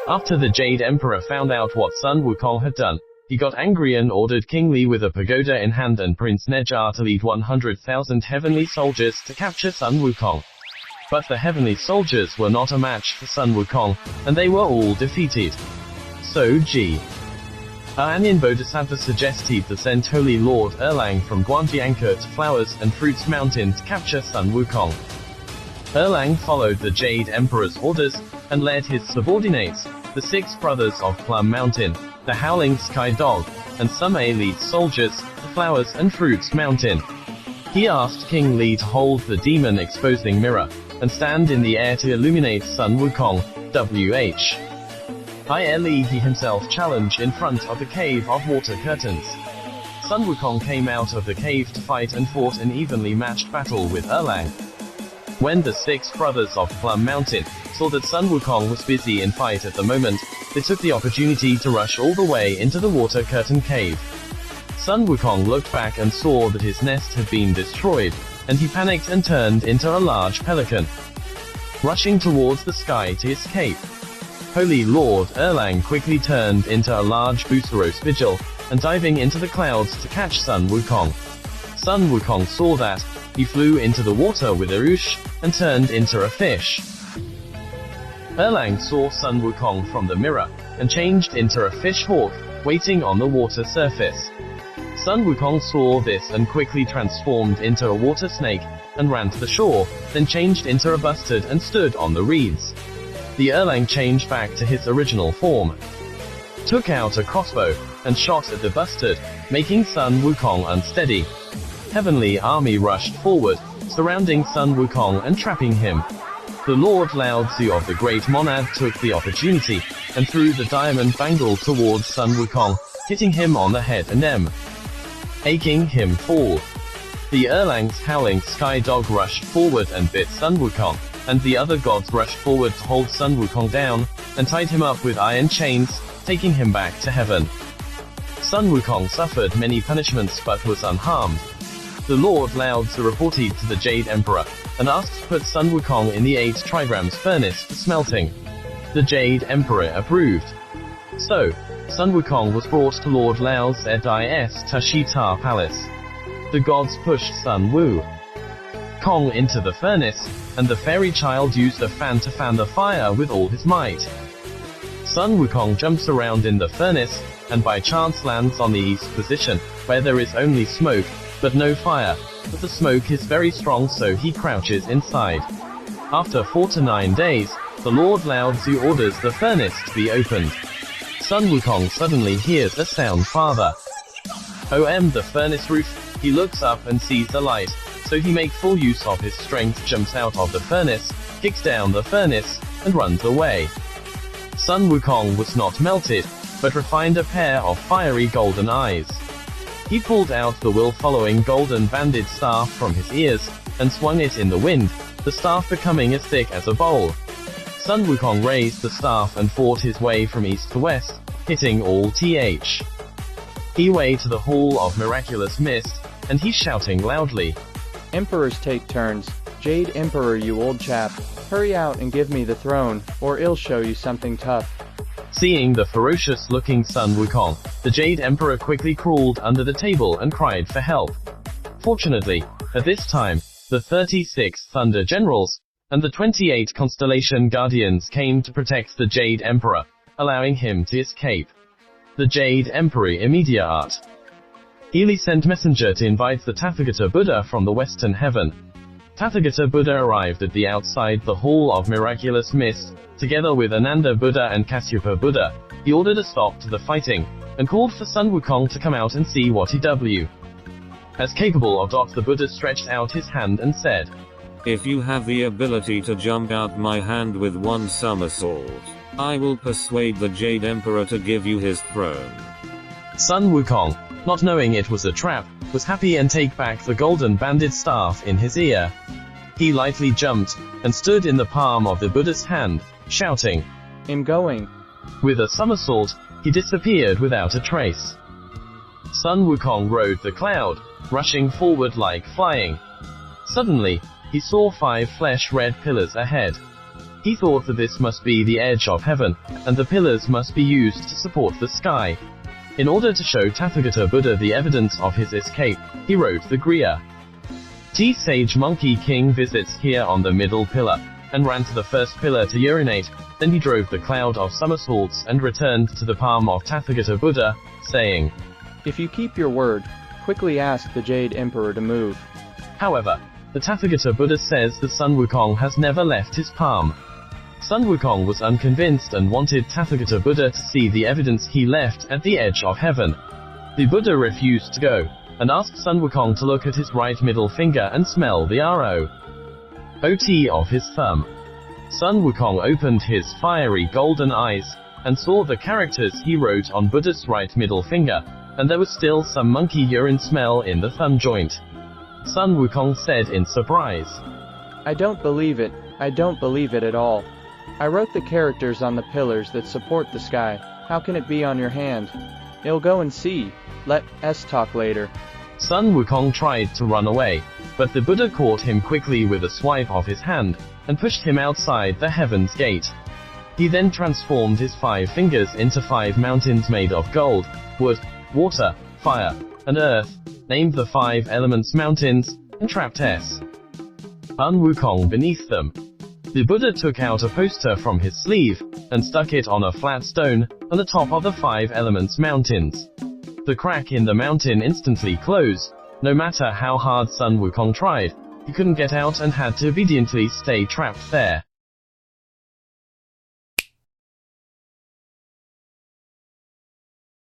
After the Jade Emperor found out what Sun Wukong had done, he got angry and ordered King Li with a pagoda in hand and Prince Nejar to lead 100,000 heavenly soldiers to capture Sun Wukong. But the heavenly soldiers were not a match for Sun Wukong, and they were all defeated. So Anyan Bodhisattva suggested the sent Holy Lord Erlang from Guanjianke to Flowers and Fruits Mountain to capture Sun Wukong. Erlang followed the Jade Emperor's orders, and led his subordinates, the 6 brothers of Plum Mountain, the Howling Sky Dog, and some elite soldiers, to Flowers and Fruits Mountain. He asked King Li to hold the demon-exposing mirror, and stand in the air to illuminate Sun Wukong, Li he himself challenged in front of the Cave of Water Curtains. Sun Wukong came out of the cave to fight and fought an evenly matched battle with Erlang. When the 6 brothers of Plum Mountain saw that Sun Wukong was busy in fight at the moment, they took the opportunity to rush all the way into the Water Curtain Cave. Sun Wukong looked back and saw that his nest had been destroyed, and he panicked and turned into a large pelican, rushing towards the sky to escape. Holy Lord Erlang quickly turned into a large Buceros Vigil, and diving into the clouds to catch Sun Wukong. Sun Wukong saw that, he flew into the water with Erush, and turned into a fish. Erlang saw Sun Wukong from the mirror, and changed into a fish hawk, waiting on the water surface. Sun Wukong saw this and quickly transformed into a water snake, and ran to the shore, then changed into a bustard and stood on the reeds. The Erlang changed back to his original form, took out a crossbow, and shot at the bustard, making Sun Wukong unsteady. Heavenly army rushed forward, surrounding Sun Wukong and trapping him. The Lord Lao Tzu of the Great Monad took the opportunity, and threw the diamond bangle towards Sun Wukong, hitting him on the head and making him fall. The Erlang's Howling Sky Dog rushed forward and bit Sun Wukong, and the other gods rushed forward to hold Sun Wukong down, and tied him up with iron chains, taking him back to heaven. Sun Wukong suffered many punishments but was unharmed. The Lord Lao Tzu reported to the Jade Emperor, and asked to put Sun Wukong in the 8 trigrams furnace for smelting. The Jade Emperor approved. So, Sun Wukong was brought to Lord Lao's Di's Tashita Palace. The gods pushed Sun Wukong into the furnace, and the fairy child used a fan to fan the fire with all his might. Sun Wukong jumps around in the furnace, and by chance lands on the east position, where there is only smoke, but no fire, but the smoke is very strong, so he crouches inside. After 4 to 9 days, the Lord Lao Tzu orders the furnace to be opened. Sun Wukong suddenly hears a sound farther. The furnace roof. He looks up and sees the light, so he makes full use of his strength, jumps out of the furnace, kicks down the furnace, and runs away. Sun Wukong was not melted, but refined a pair of fiery golden eyes. He pulled out the will-following golden banded staff from his ears, and swung it in the wind, the staff becoming as thick as a bowl. Sun Wukong raised the staff and fought his way from east to west, hitting all he way to the Hall of Miraculous Mist, and he's shouting loudly, "Emperors take turns. Jade Emperor, you old chap, hurry out and give me the throne, or I'll show you something tough." Seeing the ferocious-looking Sun Wukong, the Jade Emperor quickly crawled under the table and cried for help. Fortunately, at this time, the 36 Thunder Generals, and the 28 Constellation Guardians came to protect the Jade Emperor, allowing him to escape. The Jade Emperor immediate. Ili sent messenger to invite the Tathagata Buddha from the Western Heaven. Tathagata Buddha arrived at the outside the Hall of Miraculous Mist, together with Ananda Buddha and Kasyapa Buddha. He ordered a stop to the fighting, and called for Sun Wukong to come out and see what he w. As capable of. The Buddha stretched out his hand and said, "If you have the ability to jump out my hand with one somersault, I will persuade the Jade Emperor to give you his throne." Sun Wukong, not knowing it was a trap, was happy and take back the golden banded staff in his ear. He lightly jumped, and stood in the palm of the Buddha's hand, shouting, "I'm going." With a somersault, he disappeared without a trace. Sun Wukong rode the cloud, rushing forward like flying. Suddenly, he saw 5 flesh-red pillars ahead. He thought that this must be the edge of heaven, and the pillars must be used to support the sky. In order to show Tathagata Buddha the evidence of his escape, he wrote the Griya. Sage Monkey King visits here on the middle pillar, and ran to the first pillar to urinate. Then he drove the cloud of somersaults and returned to the palm of Tathagata Buddha, saying, If you keep your word, quickly ask the Jade Emperor to move. However, the Tathagata Buddha says that Sun Wukong has never left his palm. Sun Wukong was unconvinced and wanted Tathagata Buddha to see the evidence he left at the edge of heaven. The Buddha refused to go, and asked Sun Wukong to look at his right middle finger and smell the ROT of his thumb. Sun Wukong opened his fiery golden eyes, and saw the characters he wrote on Buddha's right middle finger, and there was still some monkey urine smell in the thumb joint. Sun Wukong said in surprise, I don't believe it, I don't believe it at all. I wrote the characters on the pillars that support the sky, how can it be on your hand? I'll go and see, let's talk later. Sun Wukong tried to run away, but the Buddha caught him quickly with a swipe of his hand, and pushed him outside the heaven's gate. He then transformed his 5 fingers into 5 mountains made of gold, wood, water, fire, and earth, named the 5 elements mountains, and trapped Sun Wukong beneath them. The Buddha took out a poster from his sleeve, and stuck it on a flat stone, on the top of the 5 elements mountains. The crack in the mountain instantly closed. No matter how hard Sun Wukong tried, he couldn't get out and had to obediently stay trapped there.